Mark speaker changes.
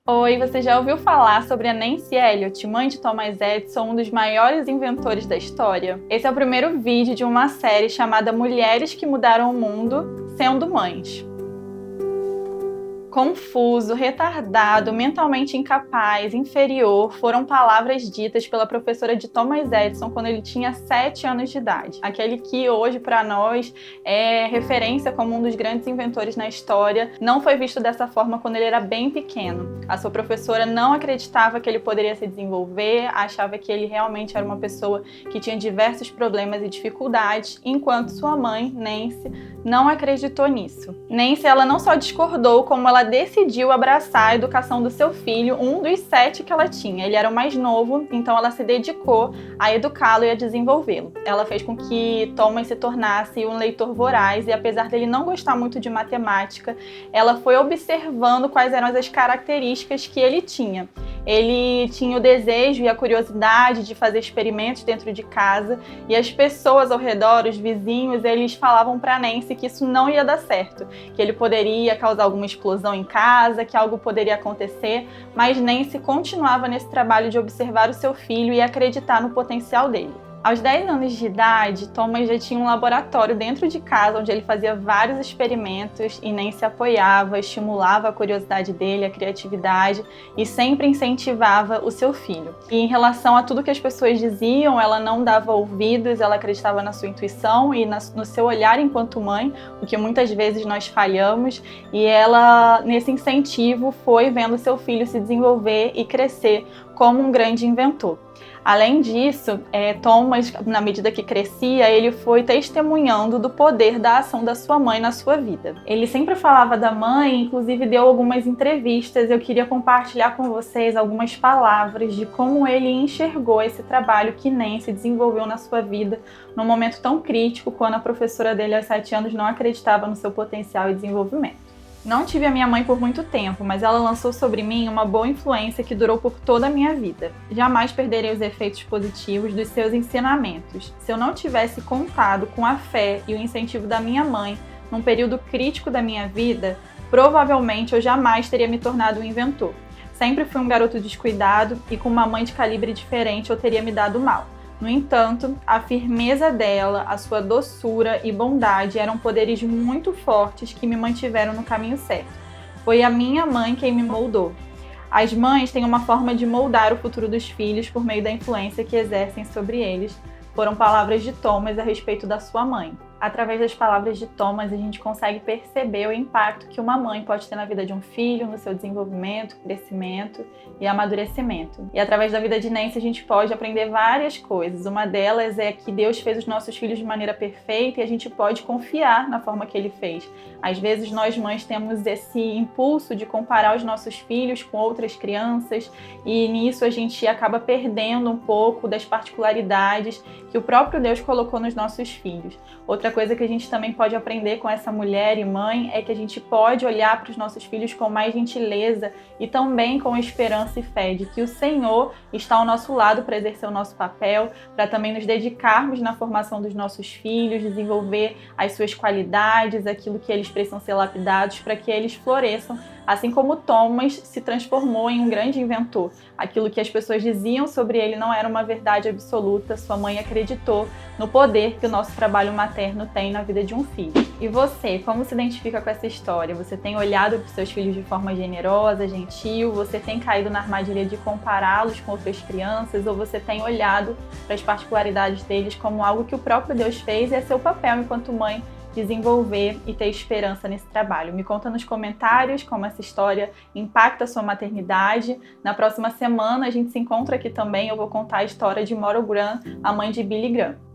Speaker 1: Oi, você já ouviu falar sobre a Nancy Elliot, mãe de Thomas Edison, um dos maiores inventores da história? Esse é o primeiro vídeo de uma série chamada Mulheres que Mudaram o Mundo Sendo Mães. Confuso, retardado, mentalmente incapaz, inferior, foram palavras ditas pela professora de Thomas Edison quando ele tinha 7 anos de idade. Aquele que hoje, para nós, é referência como um dos grandes inventores na história, não foi visto dessa forma quando ele era bem pequeno. A sua professora não acreditava que ele poderia se desenvolver, achava que ele realmente era uma pessoa que tinha diversos problemas e dificuldades, enquanto sua mãe, Nancy, não acreditou nisso. Nancy, ela não só discordou, como ela decidiu abraçar a educação do seu filho, um dos 7 que ela tinha. Ele era o mais novo, então ela se dedicou a educá-lo e a desenvolvê-lo. Ela fez com que Thomas se tornasse um leitor voraz e, apesar dele não gostar muito de matemática, ela foi observando quais eram as características que ele tinha. Ele tinha o desejo e a curiosidade de fazer experimentos dentro de casa, e as pessoas ao redor, os vizinhos, eles falavam para Nancy que isso não ia dar certo, que ele poderia causar alguma explosão em casa, que algo poderia acontecer, mas Nancy continuava nesse trabalho de observar o seu filho e acreditar no potencial dele. Aos 10 anos de idade, Thomas já tinha um laboratório dentro de casa onde ele fazia vários experimentos e Nancy apoiava, estimulava a curiosidade dele, a criatividade e sempre incentivava o seu filho. E em relação a tudo que as pessoas diziam, ela não dava ouvidos, ela acreditava na sua intuição e no seu olhar enquanto mãe, o que muitas vezes nós falhamos, e ela, nesse incentivo, foi vendo seu filho se desenvolver e crescer como um grande inventor. Além disso, Thomas, na medida que crescia, ele foi testemunhando do poder da ação da sua mãe na sua vida. Ele sempre falava da mãe, inclusive deu algumas entrevistas. Eu queria compartilhar com vocês algumas palavras de como ele enxergou esse trabalho que Nancy desenvolveu na sua vida num momento tão crítico, quando a professora dele aos 7 anos não acreditava no seu potencial e desenvolvimento. Não tive a minha mãe por muito tempo, mas ela lançou sobre mim uma boa influência que durou por toda a minha vida. Jamais perderei os efeitos positivos dos seus ensinamentos. Se eu não tivesse contado com a fé e o incentivo da minha mãe num período crítico da minha vida, provavelmente eu jamais teria me tornado um inventor. Sempre fui um garoto descuidado e com uma mãe de calibre diferente eu teria me dado mal. No entanto, a firmeza dela, a sua doçura e bondade eram poderes muito fortes que me mantiveram no caminho certo. Foi a minha mãe quem me moldou. As mães têm uma forma de moldar o futuro dos filhos por meio da influência que exercem sobre eles. Foram palavras de Thomas a respeito da sua mãe. Através das palavras de Thomas, a gente consegue perceber o impacto que uma mãe pode ter na vida de um filho, no seu desenvolvimento, crescimento e amadurecimento. E através da vida de Nancy, a gente pode aprender várias coisas. Uma delas é que Deus fez os nossos filhos de maneira perfeita e a gente pode confiar na forma que Ele fez. Às vezes, nós mães temos esse impulso de comparar os nossos filhos com outras crianças, e nisso a gente acaba perdendo um pouco das particularidades que o próprio Deus colocou nos nossos filhos. Outra coisa que a gente também pode aprender com essa mulher e mãe é que a gente pode olhar para os nossos filhos com mais gentileza e também com esperança e fé de que o Senhor está ao nosso lado para exercer o nosso papel, para também nos dedicarmos na formação dos nossos filhos, desenvolver as suas qualidades, aquilo que eles precisam ser lapidados para que eles floresçam, assim como Thomas se transformou em um grande inventor. Aquilo que as pessoas diziam sobre ele não era uma verdade absoluta, sua mãe acreditou no poder que o nosso trabalho materno tem na vida de um filho. E você, como se identifica com essa história? Você tem olhado para os seus filhos de forma generosa, gentil? Você tem caído na armadilha de compará-los com outras crianças? Ou você tem olhado para as particularidades deles como algo que o próprio Deus fez e é seu papel enquanto mãe desenvolver e ter esperança nesse trabalho? Me conta nos comentários como essa história impacta a sua maternidade. Na próxima semana a gente se encontra aqui também, eu vou contar a história de Moral Graham, a mãe de Billy Graham.